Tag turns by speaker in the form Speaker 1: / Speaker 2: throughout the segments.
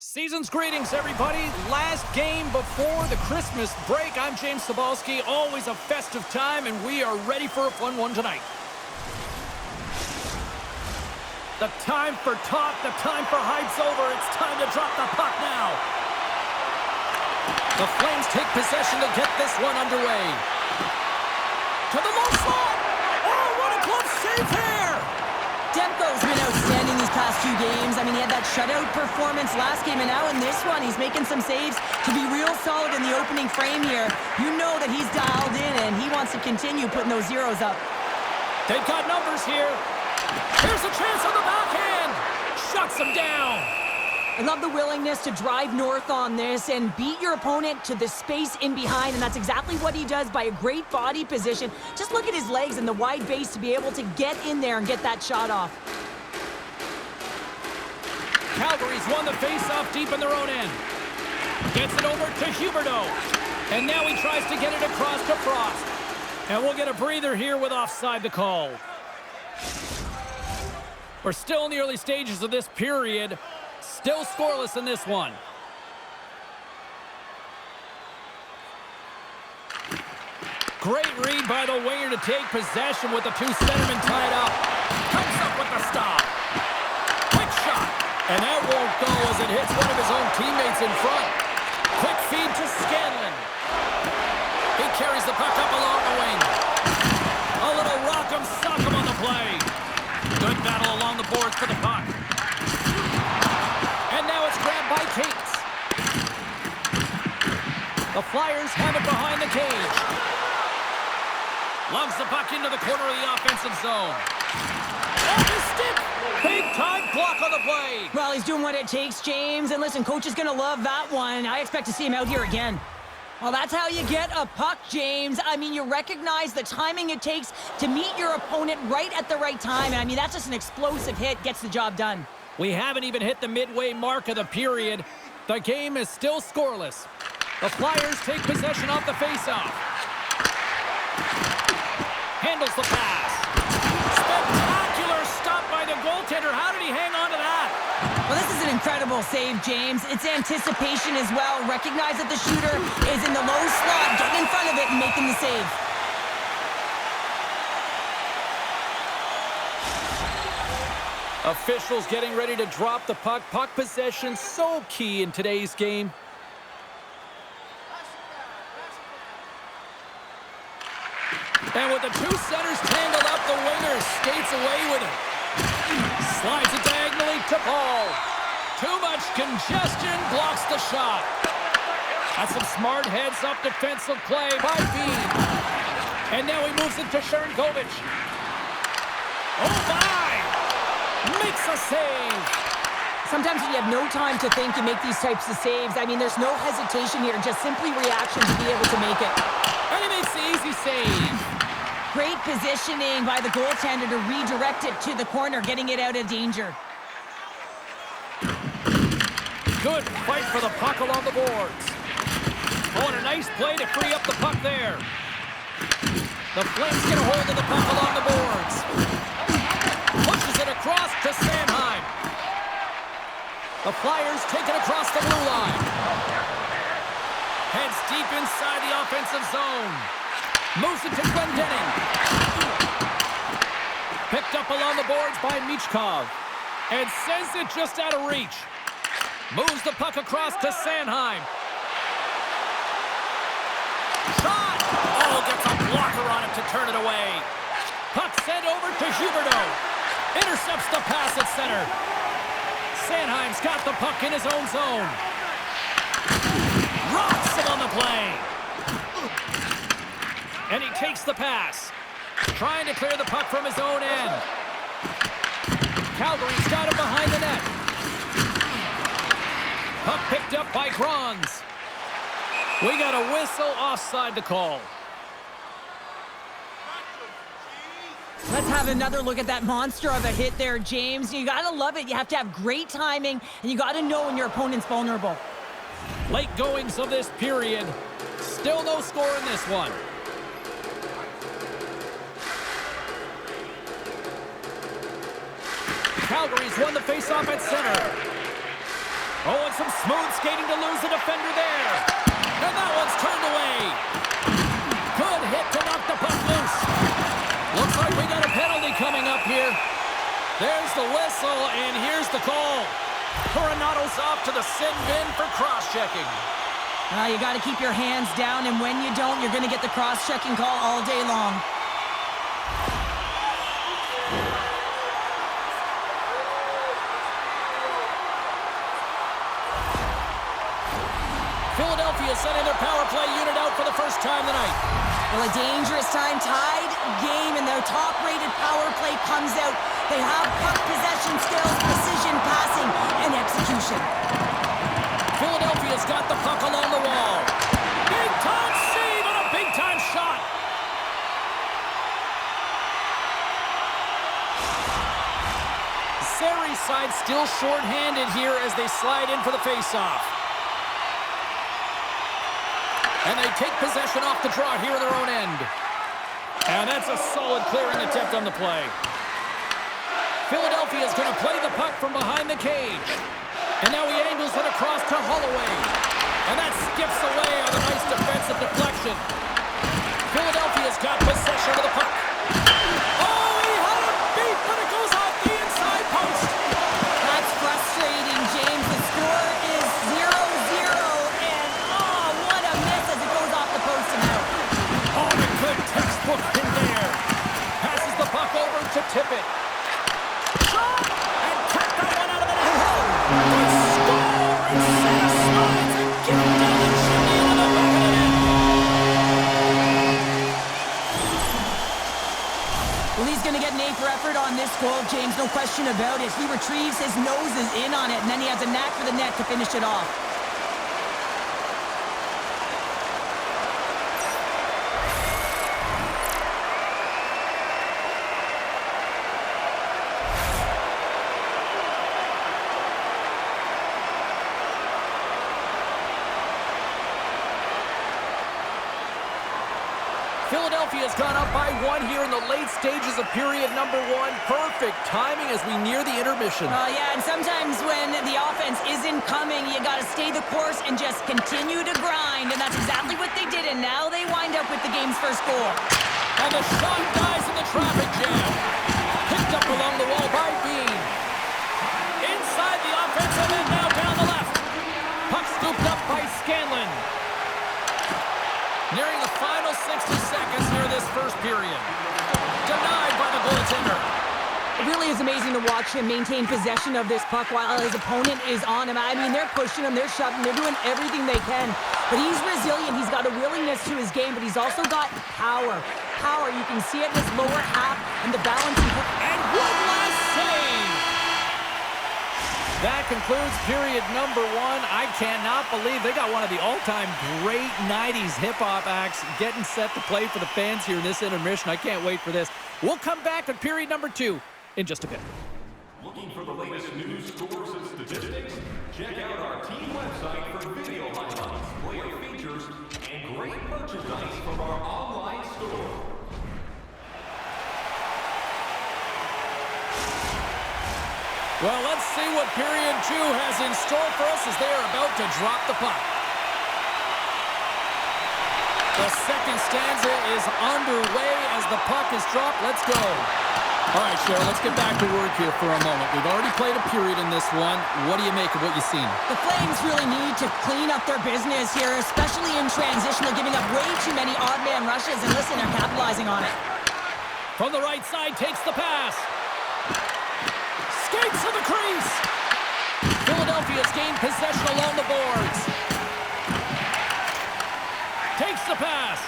Speaker 1: Season's greetings, everybody. Last game before the Christmas break. I'm James Sobalski. Always a festive time, and we are ready for a fun one tonight. The time for talk, the time for hype's over. It's time to drop the puck now. The Flames take possession to get this one underway. To the low slot. Oh, what a close save here.
Speaker 2: Demko's been outstanding these past few games. I mean, he had that shutout performance last game, and now in this one, he's making some saves to be real solid in the opening frame here. You know that he's dialed in, and he wants to continue putting those zeros up.
Speaker 1: They've got numbers here. Here's a chance on the backhand. Shuts him down.
Speaker 2: I love the willingness to drive north on this and beat your opponent to the space in behind, and that's exactly what he does by a great body position. Just look at his legs and the wide base to be able to get in there and get that shot off.
Speaker 1: Calgary's won the face-off deep in their own end. Gets it over to Huberdeau. And now he tries to get it across to Frost. And we'll get a breather here with offside the call. We're still in the early stages of this period. Still scoreless in this one. Great read by the winger to take possession with the two centermen tied up. Comes up with the stop. Quick shot. And that won't go as it hits one of his own teammates in front. Quick feed to Scanlon. He carries the puck up along the wing. A little rock'em sock'em on the play. Good battle along the boards for the puck. And now it's grabbed by Cates. The Flyers have it behind the cage. Loves the puck into the corner of the offensive zone. Off his stick! Big-time block on the play.
Speaker 2: Well, he's doing what it takes, James. And listen, coach is going to love that one. I expect to see him out here again. Well, that's how you get a puck, James. I mean, you recognize the timing it takes to meet your opponent right at the right time. I mean, that's just an explosive hit. Gets the job done.
Speaker 1: We haven't even hit the midway mark of the period. The game is still scoreless. The Flyers take possession off the faceoff. Handles the pass. Spectacular stop by the goaltender. How did he hang on to that?
Speaker 2: Well, this is an incredible save, James. It's anticipation as well. Recognize that the shooter is in the low slot, getting in front of it and making the save.
Speaker 1: Officials getting ready to drop the puck. Puck possession so key in today's game. And with the two centers tangled up, the winger skates away with it. Slides it diagonally to Paul. Too much congestion, blocks the shot. That's some smart heads-up defensive play by Bean. And now he moves it to Sharangovich. Oh, my! Makes a save.
Speaker 2: Sometimes when you have no time to think, you make these types of saves. I mean, there's no hesitation here, just simply reaction to be able to make it.
Speaker 1: And he makes the easy save.
Speaker 2: Great positioning by the goaltender to redirect it to the corner, getting it out of danger.
Speaker 1: Good fight for the puck along the boards. Oh, and a nice play to free up the puck there. The Flames get a hold of the puck along the boards. Pushes it across to Sanheim. The Flyers take it across the blue line. Heads deep inside the offensive zone. Moves it to Glendening. Picked up along the boards by Michkov. And sends it just out of reach. Moves the puck across to Sanheim. Shot! Oh, gets a blocker on it to turn it away. Puck sent over to Huberdeau. Intercepts the pass at center. Sanheim's got the puck in his own zone. Rocks him on the play. And he takes the pass. Trying to clear the puck from his own end. Calgary's got him behind the net. Puck picked up by Grons. We got a whistle offside to call.
Speaker 2: Let's have another look at that monster of a hit there, James. You gotta love it. You have to have great timing, and you gotta know when your opponent's vulnerable.
Speaker 1: Late goings of this period. Still no score in this one. Calgary's won the faceoff at center. Oh, and some smooth skating to lose the defender there. And that one's turned away. Good hit to knock the puck loose. Looks like we got a penalty coming up here. There's the whistle, and here's the call. Coronato's off to the sin bin for cross-checking.
Speaker 2: You got to keep your hands down, and when you don't, you're going to get the cross-checking call all day long.
Speaker 1: Philadelphia sending their power play unit out for the first time tonight.
Speaker 2: Well, a dangerous time, tied game, and their top-rated power play comes out. They have puck possession skills, precision passing, and execution.
Speaker 1: Philadelphia's got the puck along the wall. Big-time save and a big-time shot. Zari's side still short-handed here as they slide in for the face-off. And they take possession off the draw here in their own end. And that's a solid clearing attempt on the play. Philadelphia is going to play the puck from behind the cage. And now he angles it across to Holloway. And that skips away on a nice defensive deflection. Philadelphia's got possession of the puck. Oh, he had it beat, but it goes off the inside post.
Speaker 2: That's frustrating, James. The score is 0-0, and what a miss as it goes off the post and out.
Speaker 1: Oh, a good textbook in there. Passes the puck over to Tippett. Shot! And kept that one out of the net. They score and satisfies and get it down the chimney into the back of the net.
Speaker 2: Well, he's going to get an A for effort on this goal, James. No question about it. He retrieves his nose is in on it, and then he has a knack for the net to finish it off.
Speaker 1: Philadelphia's gone up by one here in the late stages of period number one. Perfect timing as we near the intermission.
Speaker 2: Yeah, and sometimes when the offense isn't coming, you got to stay the course and just continue to grind, and that's exactly what they did, and now they wind up with the game's first goal.
Speaker 1: And the shot dies in the traffic jam. Picked up along the wall by Bean. Inside the offensive end, now down the left. Puck scooped up by Scanlon. Nearing the final 60 seconds here this first period. Denied by the goaltender.
Speaker 2: It really is amazing to watch him maintain possession of this puck while his opponent is on him. I mean, they're pushing him, they're shoving, they're doing everything they can. But he's resilient, he's got a willingness to his game, but he's also got power. Power, you can see it in his lower half and the balance.
Speaker 1: And one last save! That concludes period number one. I cannot believe they got one of the all-time great 90s hip-hop acts getting set to play for the fans here in this intermission. I can't wait for this. We'll come back at period number two in just a bit.
Speaker 3: Looking for the latest news, scores, and statistics? Check out our team website for video highlights, player features, and great merchandise from our online store.
Speaker 1: Well, let's see what period two has in store for us as they are about to drop the puck. The second stanza is underway as the puck is dropped. Let's go. All right, Cheryl, let's get back to work here for a moment. We've already played a period in this one. What do you make of what you've seen?
Speaker 2: The Flames really need to clean up their business here, especially in transition. They're giving up way too many odd man rushes, and listen, they're capitalizing on it.
Speaker 1: From the right side, takes the pass. Skates to the crease. Philadelphia's gained possession along the boards. Takes the pass.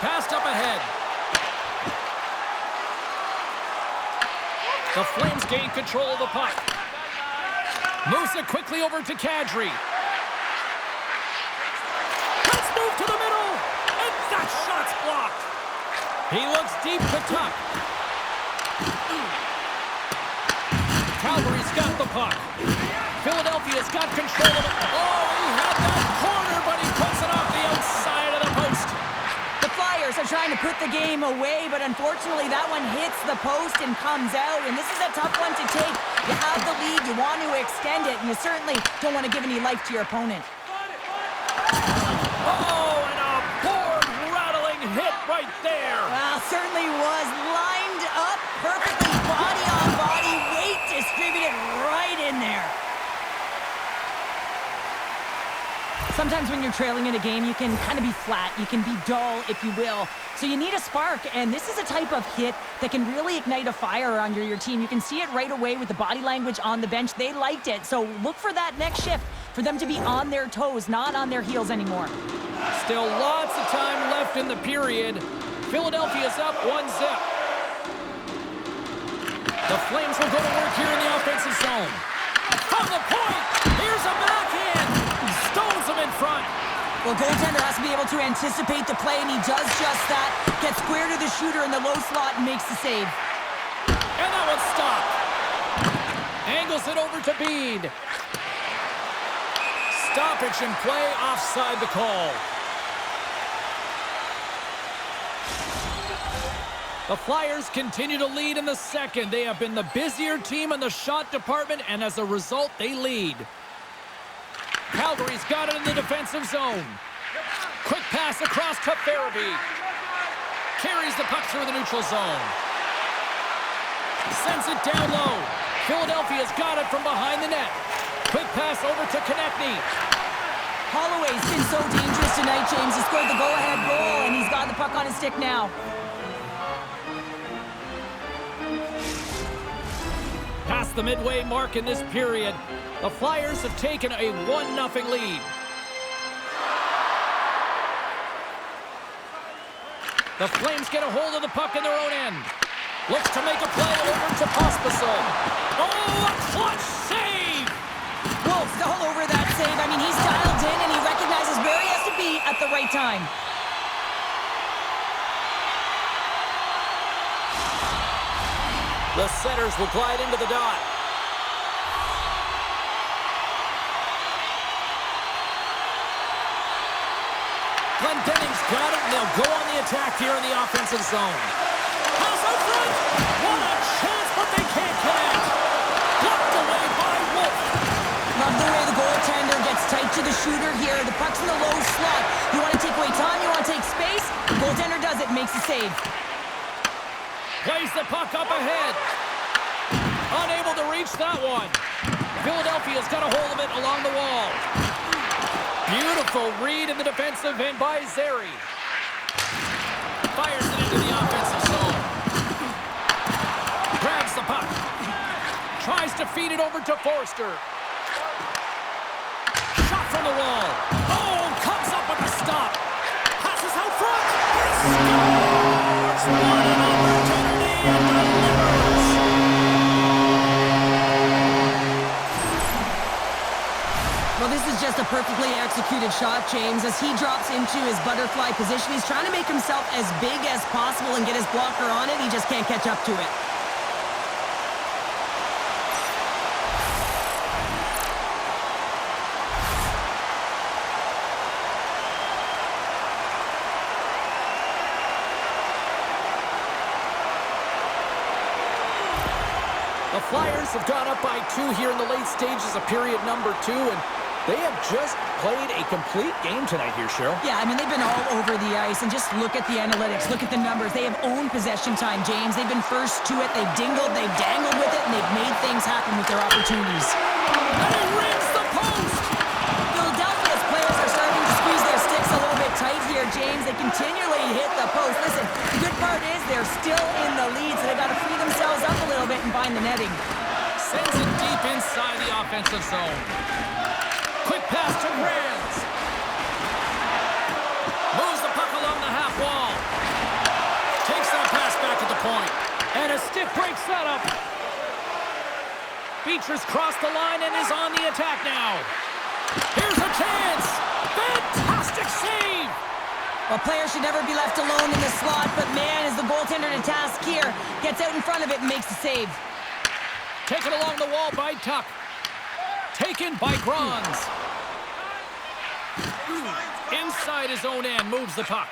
Speaker 1: Passed up ahead. The Flames gain control of the puck. Moves it quickly over to Kadri. Let's move to the middle. And that shot's blocked. He looks deep to Tuck. Calgary's got the puck. Philadelphia's got control of it. Oh, he had that corner, but he puts it off the outside of the post.
Speaker 2: The Flyers are trying trying to put the game away, but unfortunately that one hits the post and comes out, and this is a tough one to take. You have the lead, you want to extend it, and you certainly don't want to give any life to your opponent.
Speaker 1: Oh, and a board-rattling hit right there.
Speaker 2: Well, certainly was lined up perfectly, body on body, weight distributed right in there. Sometimes when you're trailing in a game, you can kind of be flat. You can be dull, if you will. So you need a spark, and this is a type of hit that can really ignite a fire under your team. You can see it right away with the body language on the bench. They liked it. So look for that next shift, for them to be on their toes, not on their heels anymore.
Speaker 1: Still lots of time left in the period. Philadelphia's up 1-0. The Flames will go to work here in the offensive zone. From the point, here's a backhand. Stones him in front.
Speaker 2: Well, goaltender has to be able to anticipate the play, and he does just that. Gets square to the shooter in the low slot and makes the save.
Speaker 1: And that one's stopped. Angles it over to Bede. Stoppage in play, offside the call. The Flyers continue to lead in the second. They have been the busier team in the shot department, and as a result, they lead. Calgary's got it in the defensive zone. Quick pass across to Farabee. Carries the puck through the neutral zone. Sends it down low. Philadelphia's got it from behind the net. Quick pass over to Konechny.
Speaker 2: Holloway's been so dangerous tonight, James. He scored the go-ahead goal, and he's got the puck on his stick now.
Speaker 1: Past the midway mark in this period, the Flyers have taken a 1-0 lead. The Flames get a hold of the puck in their own end. Looks to make a play over to Pospisil. Oh, a clutch save!
Speaker 2: Wolf's all over that save. I mean, he's dialed in, and he recognizes where he has to be at the right time.
Speaker 1: The setters will glide into the dot. Glendening's got it, and they'll go on the attack here in the offensive zone. Pass out front! What a chance, but they can't connect! Blocked away by Wolf.
Speaker 2: Love the way the goaltender gets tight to the shooter here. The puck's in the low slot. You want to take away time, you want to take space. The goaltender does it, makes the save.
Speaker 1: Plays the puck up ahead. Unable to reach that one. Philadelphia's got a hold of it along the wall. Beautiful read in the defensive end by Zary. Fires it into the offensive zone. Grabs the puck. Tries to feed it over to Forster. Shot from the wall. Oh, comes up with the stop. Passes out front. He scores! What an opportunity and delivers!
Speaker 2: Well, this is just a perfectly executed shot, James. As he drops into his butterfly position, he's trying to make himself as big as possible and get his blocker on it. He just can't catch up to it.
Speaker 1: The Flyers have gone up by 2 here in the late stages of period number 2, and they have just played a complete game tonight here, Cheryl.
Speaker 2: Yeah, I mean, they've been all over the ice, and just look at the analytics, look at the numbers. They have owned possession time, James. They've been first to it, they've dingled, they've dangled with it, and they've made things happen with their opportunities.
Speaker 1: And he rims the post!
Speaker 2: Philadelphia's players are starting to squeeze their sticks a little bit tight here, James. They continually hit the post. Listen, the good part is they're still in the lead, so they've got to free themselves up a little bit and find the netting.
Speaker 1: Sends it deep inside the offensive zone. Quick pass to Grands. Moves the puck along the half wall. Takes that pass back at the point. And a stick breaks that up. Beecher's crossed the line and is on the attack now. Here's a chance. Fantastic save.
Speaker 2: Well, players should never be left alone in the slot, but man, is the goaltender to task here. Gets out in front of it and makes the save.
Speaker 1: Taken along the wall by Tuck. Taken by Grands. Inside his own end, moves the puck.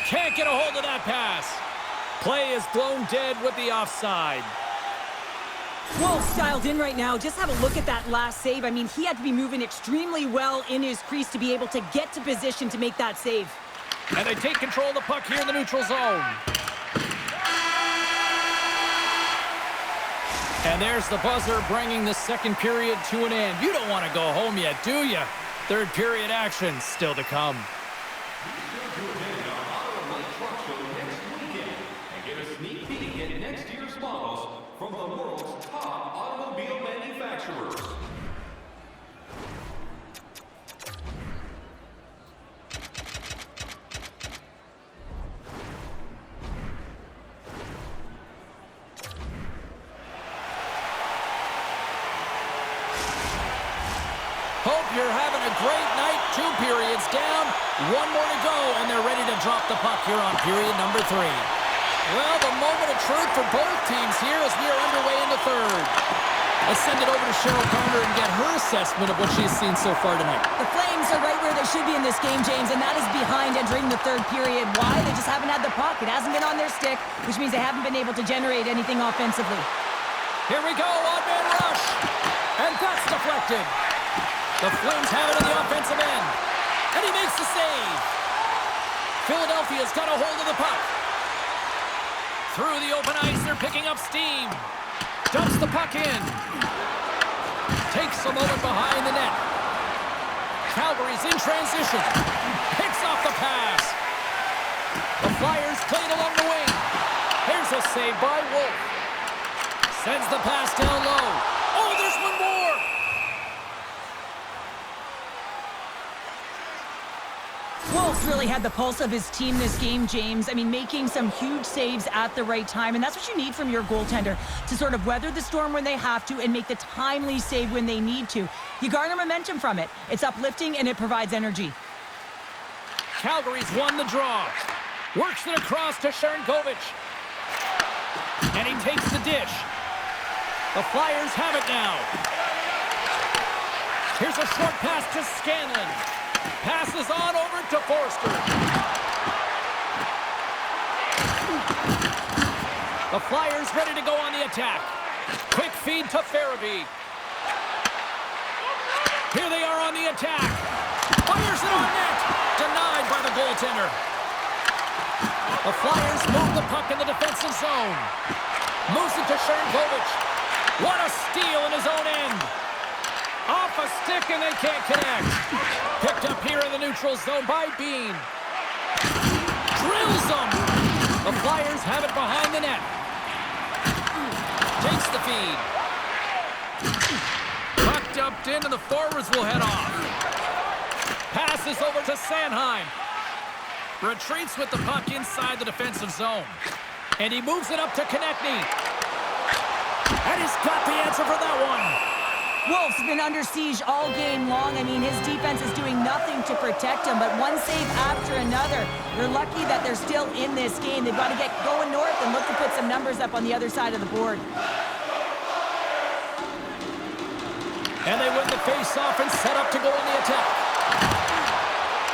Speaker 1: Can't get a hold of that pass. Play is blown dead with the offside.
Speaker 2: Wolf's dialed in right now. Just have a look at that last save. I mean, he had to be moving extremely well in his crease to be able to get to position to make that save.
Speaker 1: And they take control of the puck here in the neutral zone. And there's the buzzer bringing the second period to an end. You don't want to go home yet, do you? Third period action still to come.
Speaker 3: From the world's top automobile manufacturers.
Speaker 1: Hope you're having a great night. 2 periods down, 1 more to go, and they're ready to drop the puck here on period number 3. Well, the moment of truth for both teams here as we are underway in the third. Let's send it over to Cheryl Carter and get her assessment of what she's seen so far tonight.
Speaker 2: The Flames are right where they should be in this game, James, and that is behind entering the third period. Why? They just haven't had the puck. It hasn't been on their stick, which means they haven't been able to generate anything offensively.
Speaker 1: Here we go, on-man rush. And that's deflected. The Flames have it on the offensive end. And he makes the save. Philadelphia's got a hold of the puck. Through the open ice, they're picking up steam. Dumps the puck in. Takes a moment behind the net. Calgary's in transition. Picks off the pass. The Flyers played along the wing. Here's a save by Wolf. Sends the pass down low. Oh, there's one more.
Speaker 2: Wolf's really had the pulse of his team this game, James. I mean, making some huge saves at the right time, and that's what you need from your goaltender, to sort of weather the storm when they have to and make the timely save when they need to. You garner momentum from it. It's uplifting, and it provides energy.
Speaker 1: Calgary's won the draw. Works it across to Sharangovich. And he takes the dish. The Flyers have it now. Here's a short pass to Scanlon. Passes on over to Forster. The Flyers ready to go on the attack. Quick feed to Farabee. Here they are on the attack. Fires it on net. Denied by the goaltender. The Flyers move the puck in the defensive zone. Moves it to Sharangovich. What a steal in his own end. Off a stick and they can't connect. Picked up here in the neutral zone by Bean. Drills them. The Flyers have it behind the net. Takes the feed. Puck dumped in and the forwards will head off. Passes over to Sanheim. Retreats with the puck inside the defensive zone. And he moves it up to Konechny. And he's got the answer for that one.
Speaker 2: Wolf's been under siege all game long. I mean, his defense is doing nothing to protect him, but one save after another. They're lucky that they're still in this game. They've got to get going north and look to put some numbers up on the other side of the board.
Speaker 1: And they win the face-off and set up to go on the attack.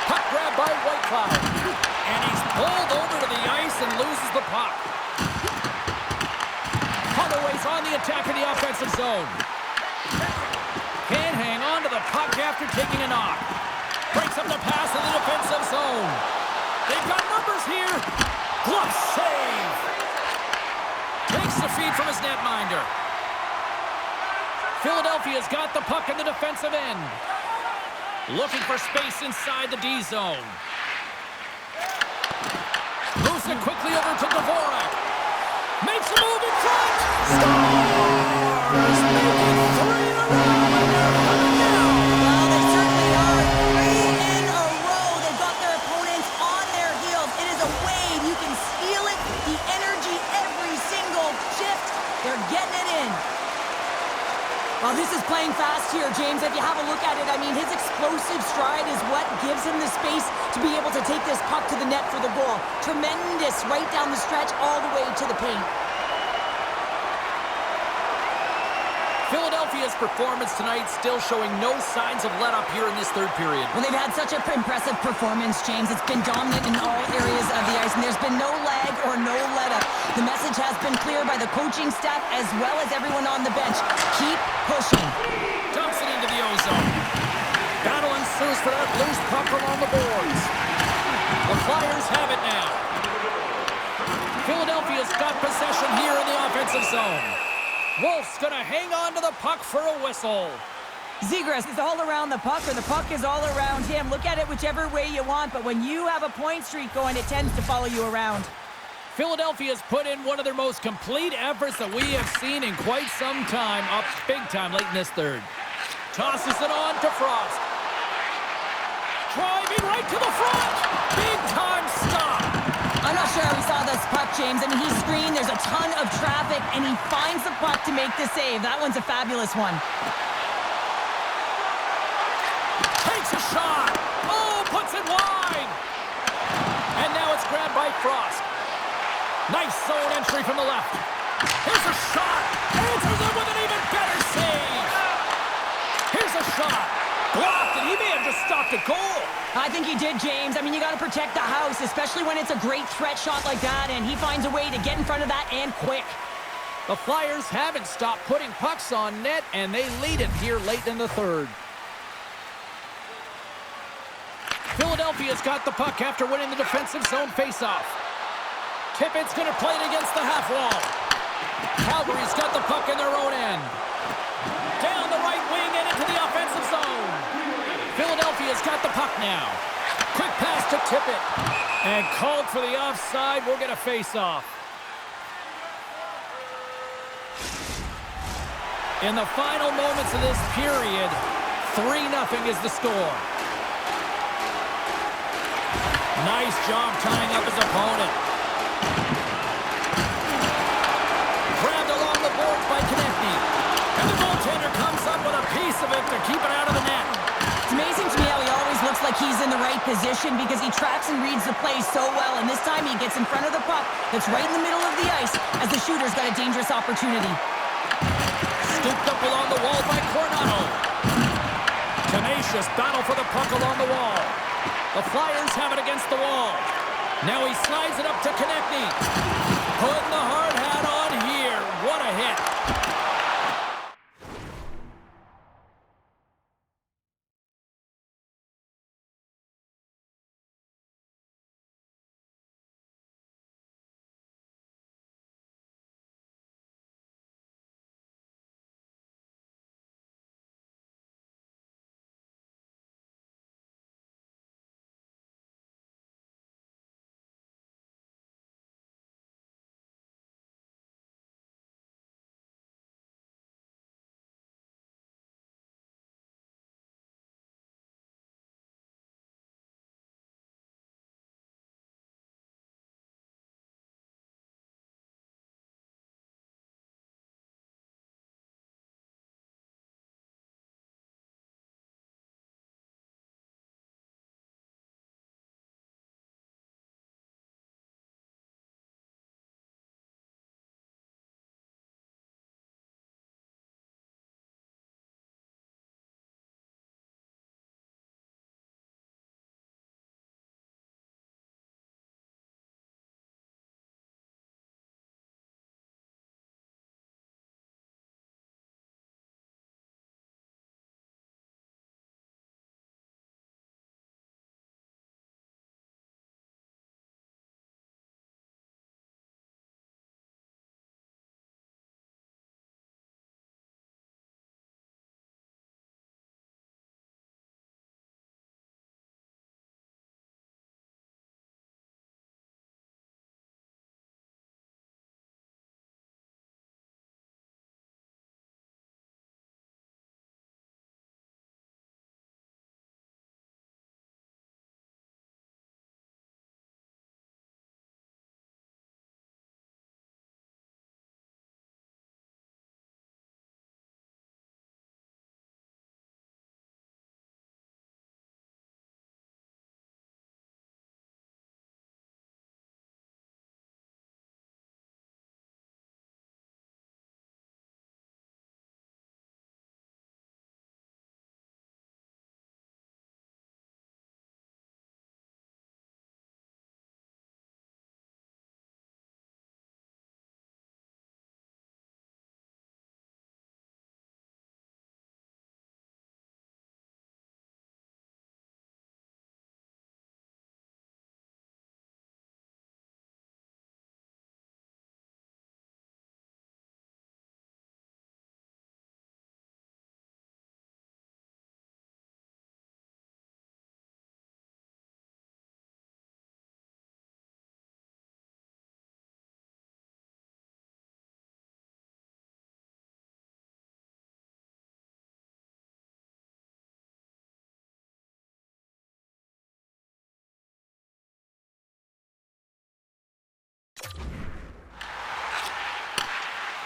Speaker 1: Puck grab by Whitecloud. And he's pulled over to the ice and loses the puck. Holloway's on the attack in the offensive zone. Can't hang on to the puck after taking a knock. Breaks up the pass in the defensive zone. They've got numbers here. Glove save. Takes the feed from his netminder. Philadelphia's got the puck in the defensive end. Looking for space inside the D zone. Moves it quickly over to Dvorak. Makes a move in front. Stars making 3 in a row.
Speaker 2: Well, they certainly are. 3 in a row. They've got their opponents on their heels. It is a wave. You can feel it. The energy every single shift. They're getting it in. Well, this is playing fast here, James. If you have a look at it, I mean, his explosive stride is what gives him the space to be able to take this puck to the net for the goal. Tremendous right down the stretch all the way to the paint.
Speaker 1: Philadelphia's performance tonight still showing no signs of let-up here in this third period.
Speaker 2: Well, they've had such an impressive performance, James. It's been dominant in all areas of the ice, and there's been no lag or no let-up. The message has been clear by the coaching staff as well as everyone on the bench. Keep pushing.
Speaker 1: Dumps it into the ozone. Battle ensues for that loose puck along the boards. The Flyers have it now. Philadelphia's got possession here in the offensive zone. Wolf's going to hang on to the puck for a whistle.
Speaker 2: Zegras is all around the puck, or the puck is all around him. Look at it whichever way you want, but when you have a point streak going, it tends to follow you around.
Speaker 1: Philadelphia's put in one of their most complete efforts that we have seen in quite some time, up big time late in this third. Tosses it on to Frost. Driving right to the front. Big time stop.
Speaker 2: I'm not sure how he saw this puck, James. I mean, he screened, there's a ton of traffic, and he finds the puck to make the save. That one's a fabulous one.
Speaker 1: Takes a shot. Oh, puts it wide. And now it's grabbed by Frost. Nice zone entry from the left. Here's a shot. Answers it with an even better save. Here's a shot. Blocked, and he may have just stopped a goal.
Speaker 2: I think he did, James. I mean, you got to protect the house, especially when it's a great threat shot like that, and he finds a way to get in front of that and quick.
Speaker 1: The Flyers haven't stopped putting pucks on net, and they lead it here late in the third. Philadelphia's got the puck after winning the defensive zone faceoff. Tippett's going to play it against the half wall. Calgary's got the puck in their own end. Down the right wing and into the offensive zone. Philadelphia's got the puck now. Quick pass to Tippett. And called for the offside. We'll get a face-off. In the final moments of this period, 3-0 is the score. Nice job tying up his opponent. Grabbed along the boards by Konechny. And the goaltender comes up with a piece of it to keep it out of the net.
Speaker 2: It's amazing to me how he always looks like he's in the right position because he tracks and reads the play so well, and this time he gets in front of the puck that's right in the middle of the ice as the shooter's got a dangerous opportunity.
Speaker 1: Scooped up along the wall by Coronado. Tenacious battle for the puck along the wall. The Flyers have it against the wall. Now he slides it up to Konechny. Putting the hard hat on here. What a hit.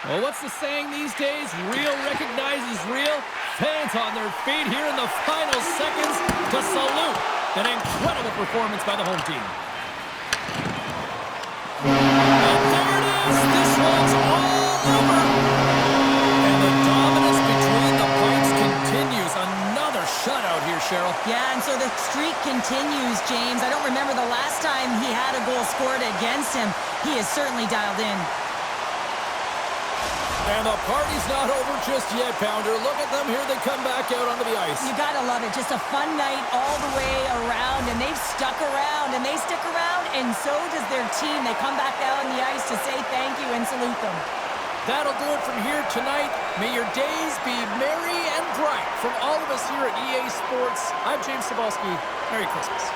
Speaker 1: Well, what's the saying these days? Real recognizes real. Fans on their feet here in the final seconds to salute an incredible performance by the home team. And there it is. This one's all over. And the dominance between the Pikes continues. Another shutout here, Cheryl.
Speaker 2: Yeah, and so the streak continues, James. I don't remember the last time he had a goal scored against him. He is certainly dialed in.
Speaker 1: And the party's not over just yet, Pounder. Look at them here. They come back out onto the ice.
Speaker 2: You gotta love it. Just a fun night all the way around, and they've stuck around, and they stick around, and so does their team. They come back out on the ice to say thank you and salute them.
Speaker 1: That'll do it from here tonight. May your days be merry and bright. From all of us here at EA Sports, I'm James Cebulski. Merry Christmas.